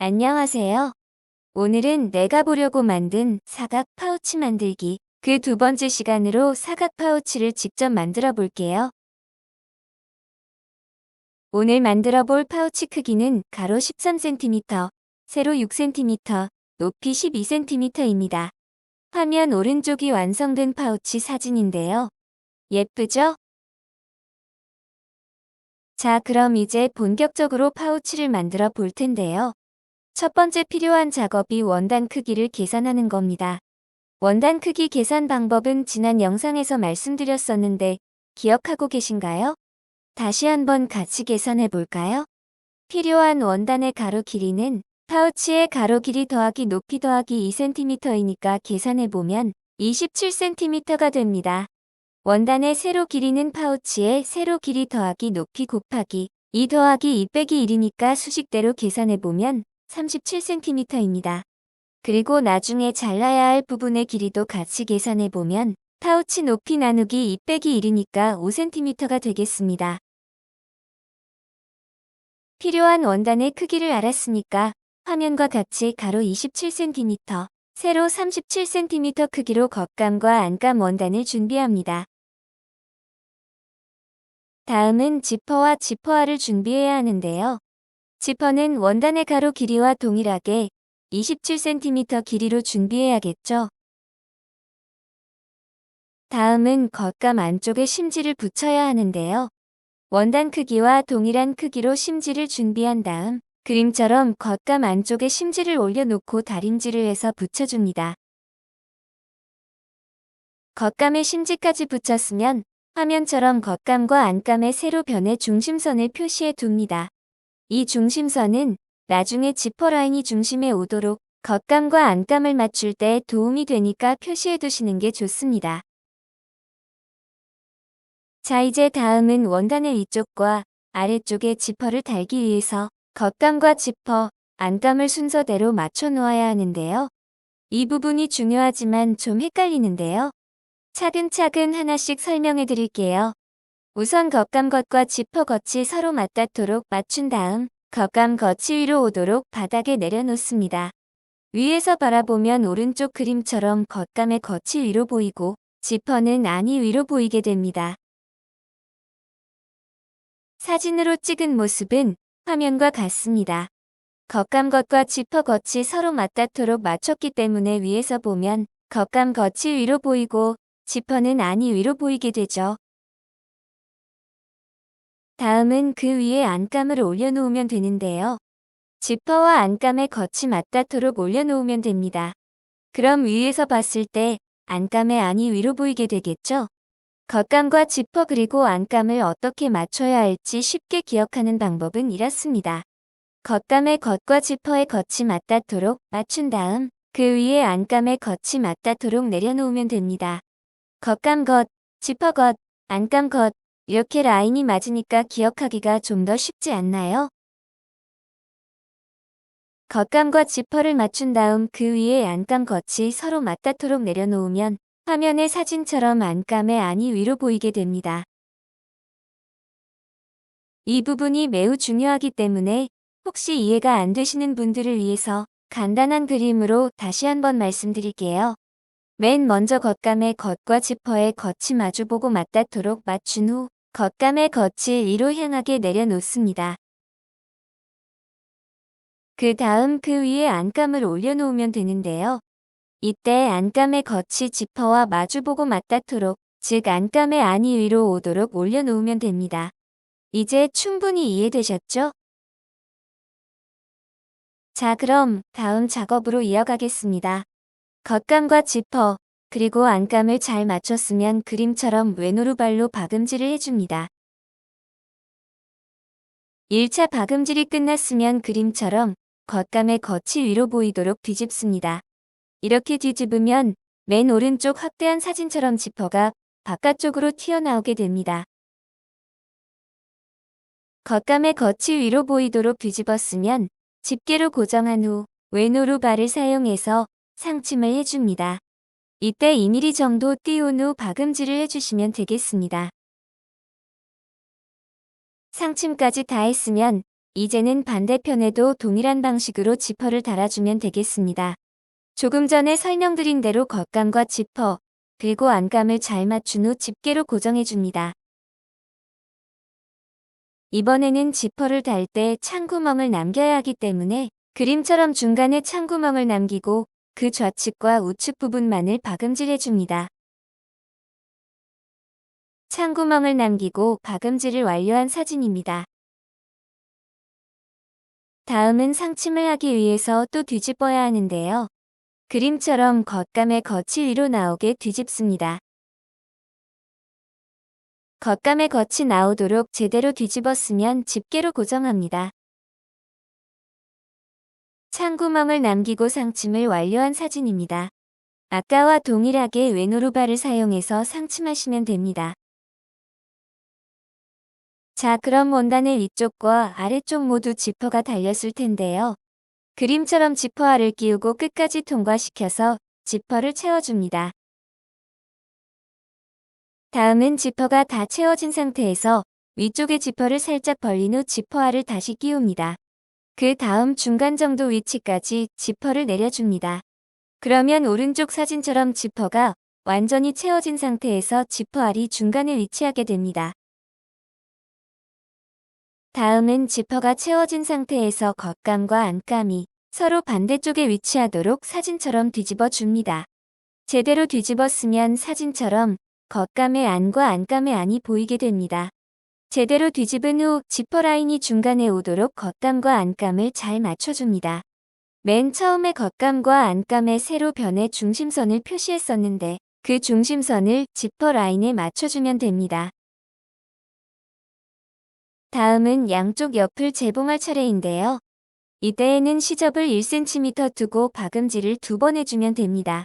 안녕하세요. 오늘은 내가 보려고 만든 사각 파우치 만들기 그 두 번째 시간으로 사각 파우치를 직접 만들어 볼게요. 오늘 만들어 볼 파우치 크기는 가로 13cm, 세로 6cm, 높이 12cm입니다. 화면 오른쪽이 완성된 파우치 사진인데요. 예쁘죠? 자, 그럼 이제 본격적으로 파우치를 만들어 볼 텐데요. 첫 번째 필요한 작업이 원단 크기를 계산하는 겁니다. 원단 크기 계산 방법은 지난 영상에서 말씀드렸었는데 기억하고 계신가요? 다시 한번 같이 계산해 볼까요? 필요한 원단의 가로 길이는 파우치의 가로 길이 더하기 높이 더하기 2cm이니까 계산해 보면 27cm가 됩니다. 원단의 세로 길이는 파우치의 세로 길이 더하기 높이 곱하기 2 더하기 2 빼기 1이니까 수식대로 계산해 보면 37cm입니다. 그리고 나중에 잘라야 할 부분의 길이도 같이 계산해 보면 파우치 높이 나누기 2 빼기 1이니까 5cm가 되겠습니다. 필요한 원단의 크기를 알았으니까 화면과 같이 가로 27cm, 세로 37cm 크기로 겉감과 안감 원단을 준비합니다. 다음은 지퍼와 지퍼알을 준비해야 하는데요. 지퍼는 원단의 가로 길이와 동일하게 27cm 길이로 준비해야겠죠. 다음은 겉감 안쪽에 심지를 붙여야 하는데요. 원단 크기와 동일한 크기로 심지를 준비한 다음 그림처럼 겉감 안쪽에 심지를 올려놓고 다림질을 해서 붙여줍니다. 겉감에 심지까지 붙였으면 화면처럼 겉감과 안감의 세로 변의 중심선을 표시해 둡니다. 이 중심선은 나중에 지퍼 라인이 중심에 오도록 겉감과 안감을 맞출 때 도움이 되니까 표시해 두시는 게 좋습니다. 자, 이제 다음은 원단의 위쪽과 아래쪽에 지퍼를 달기 위해서 겉감과 지퍼, 안감을 순서대로 맞춰 놓아야 하는데요. 이 부분이 중요하지만 좀 헷갈리는데요. 차근차근 하나씩 설명해 드릴게요. 우선 겉감 겉과 지퍼 겉이 서로 맞닿도록 맞춘 다음 겉감 겉이 위로 오도록 바닥에 내려놓습니다. 위에서 바라보면 오른쪽 그림처럼 겉감의 겉이 위로 보이고 지퍼는 안이 위로 보이게 됩니다. 사진으로 찍은 모습은 화면과 같습니다. 겉감 겉과 지퍼 겉이 서로 맞닿도록 맞췄기 때문에 위에서 보면 겉감 겉이 위로 보이고 지퍼는 안이 위로 보이게 되죠. 다음은 그 위에 안감을 올려놓으면 되는데요. 지퍼와 안감의 겉이 맞닿도록 올려놓으면 됩니다. 그럼 위에서 봤을 때 안감의 안이 위로 보이게 되겠죠? 겉감과 지퍼 그리고 안감을 어떻게 맞춰야 할지 쉽게 기억하는 방법은 이렇습니다. 겉감의 겉과 지퍼의 겉이 맞닿도록 맞춘 다음 그 위에 안감의 겉이 맞닿도록 내려놓으면 됩니다. 겉감 겉, 지퍼 겉, 안감 겉 이렇게 라인이 맞으니까 기억하기가 좀 더 쉽지 않나요? 겉감과 지퍼를 맞춘 다음 그 위에 안감 겉이 서로 맞닿도록 내려놓으면 화면의 사진처럼 안감의 안이 위로 보이게 됩니다. 이 부분이 매우 중요하기 때문에 혹시 이해가 안 되시는 분들을 위해서 간단한 그림으로 다시 한번 말씀드릴게요. 맨 먼저 겉감의 겉과 지퍼의 겉이 마주보고 맞닿도록 맞춘 후 겉감의 겉을 위로 향하게 내려놓습니다. 그 다음 그 위에 안감을 올려놓으면 되는데요. 이때 안감의 겉이 지퍼와 마주보고 맞닿도록, 즉 안감의 안이 위로 오도록 올려놓으면 됩니다. 이제 충분히 이해되셨죠? 자, 그럼 다음 작업으로 이어가겠습니다. 겉감과 지퍼, 그리고 안감을 잘 맞췄으면 그림처럼 왼오르발로 박음질을 해줍니다. 1차 박음질이 끝났으면 그림처럼 겉감의 겉이 위로 보이도록 뒤집습니다. 이렇게 뒤집으면 맨 오른쪽 확대한 사진처럼 지퍼가 바깥쪽으로 튀어나오게 됩니다. 겉감의 겉이 위로 보이도록 뒤집었으면 집게로 고정한 후 왼오르발을 사용해서 상침을 해줍니다. 이때 2mm 정도 띄운 후 박음질을 해주시면 되겠습니다. 상침까지 다 했으면 이제는 반대편에도 동일한 방식으로 지퍼를 달아주면 되겠습니다. 조금 전에 설명드린 대로 겉감과 지퍼, 그리고 안감을 잘 맞춘 후 집게로 고정해줍니다. 이번에는 지퍼를 달 때 창구멍을 남겨야 하기 때문에 그림처럼 중간에 창구멍을 남기고 그 좌측과 우측 부분만을 박음질해줍니다. 창구멍을 남기고 박음질을 완료한 사진입니다. 다음은 상침을 하기 위해서 또 뒤집어야 하는데요. 그림처럼 겉감의 겉이 위로 나오게 뒤집습니다. 겉감의 겉이 나오도록 제대로 뒤집었으면 집게로 고정합니다. 창구멍을 남기고 상침을 완료한 사진입니다. 아까와 동일하게 왼오르발을 사용해서 상침하시면 됩니다. 자, 그럼 원단의 위쪽과 아래쪽 모두 지퍼가 달렸을 텐데요. 그림처럼 지퍼알을 끼우고 끝까지 통과시켜서 지퍼를 채워줍니다. 다음은 지퍼가 다 채워진 상태에서 위쪽의 지퍼를 살짝 벌린 후 지퍼알을 다시 끼웁니다. 그 다음 중간 정도 위치까지 지퍼를 내려줍니다. 그러면 오른쪽 사진처럼 지퍼가 완전히 채워진 상태에서 지퍼알이 중간에 위치하게 됩니다. 다음은 지퍼가 채워진 상태에서 겉감과 안감이 서로 반대쪽에 위치하도록 사진처럼 뒤집어 줍니다. 제대로 뒤집었으면 사진처럼 겉감의 안과 안감의 안이 보이게 됩니다. 제대로 뒤집은 후 지퍼 라인이 중간에 오도록 겉감과 안감을 잘 맞춰줍니다. 맨 처음에 겉감과 안감의 세로 변의 중심선을 표시했었는데 그 중심선을 지퍼 라인에 맞춰주면 됩니다. 다음은 양쪽 옆을 재봉할 차례인데요. 이때에는 시접을 1cm 두고 박음질을 2번 해주면 됩니다.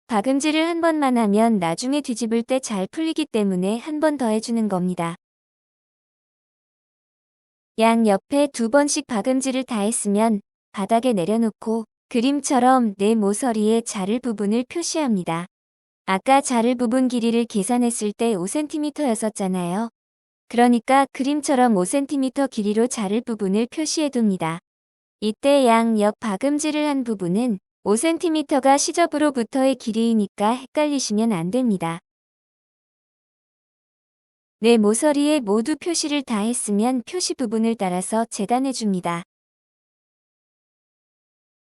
박음질을 한 번만 하면 나중에 뒤집을 때 잘 풀리기 때문에 한 번 더 해주는 겁니다. 양 옆에 2번씩 박음질을 다 했으면 바닥에 내려놓고 그림처럼 내 모서리에 자를 부분을 표시합니다. 아까 자를 부분 길이를 계산했을 때 5cm였었잖아요. 그러니까 그림처럼 5cm 길이로 자를 부분을 표시해둡니다. 이때 양 옆 박음질을 한 부분은 5cm가 시접으로부터의 길이이니까 헷갈리시면 안 됩니다. 내 모서리에 모두 표시를 다 했으면 표시 부분을 따라서 재단해줍니다.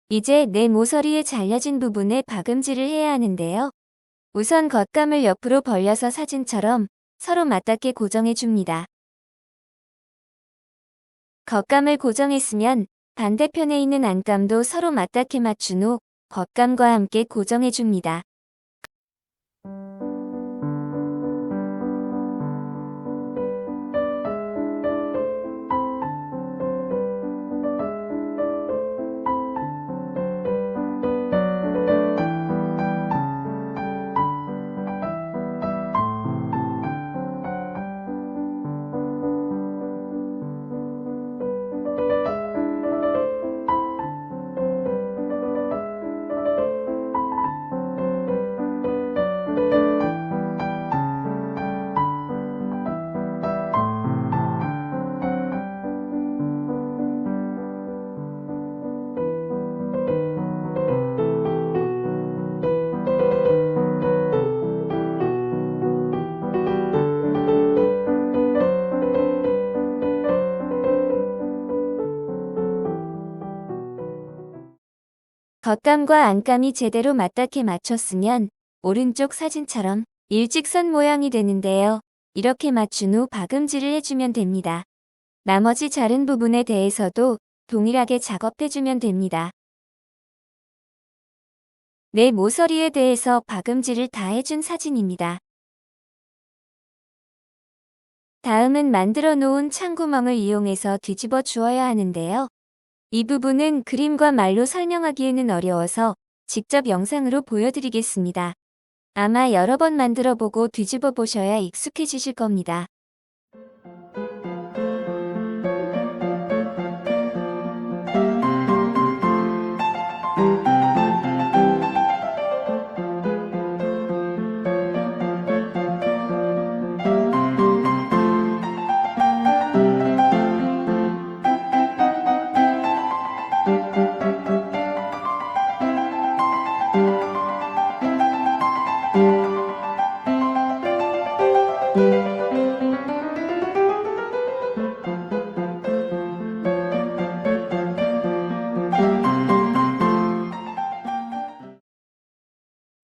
이제 내 모서리에 잘려진 부분에 박음질을 해야 하는데요. 우선 겉감을 옆으로 벌려서 사진처럼 서로 맞닿게 고정해줍니다. 겉감을 고정했으면 반대편에 있는 안감도 서로 맞닿게 맞춘 후 겉감과 함께 고정해줍니다. 겉감과 안감이 제대로 맞닿게 맞췄으면 오른쪽 사진처럼 일직선 모양이 되는데요. 이렇게 맞춘 후 박음질을 해주면 됩니다. 나머지 자른 부분에 대해서도 동일하게 작업해주면 됩니다. 내 모서리에 대해서 박음질을 다 해준 사진입니다. 다음은 만들어 놓은 창구멍을 이용해서 뒤집어 주어야 하는데요. 이 부분은 그림과 말로 설명하기에는 어려워서 직접 영상으로 보여드리겠습니다. 아마 여러 번 만들어 보고 뒤집어 보셔야 익숙해지실 겁니다.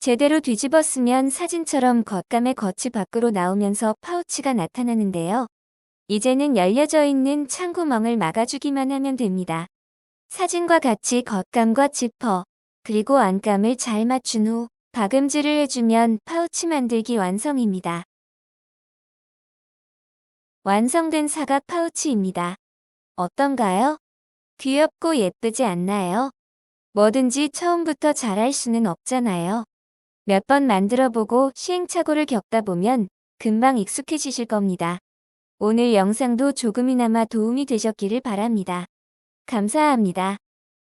제대로 뒤집었으면 사진처럼 겉감의 겉이 밖으로 나오면서 파우치가 나타나는데요. 이제는 열려져 있는 창구멍을 막아주기만 하면 됩니다. 사진과 같이 겉감과 지퍼, 그리고 안감을 잘 맞춘 후 박음질을 해주면 파우치 만들기 완성입니다. 완성된 사각 파우치입니다. 어떤가요? 귀엽고 예쁘지 않나요? 뭐든지 처음부터 잘할 수는 없잖아요. 몇 번 만들어보고 시행착오를 겪다 보면 금방 익숙해지실 겁니다. 오늘 영상도 조금이나마 도움이 되셨기를 바랍니다. 감사합니다.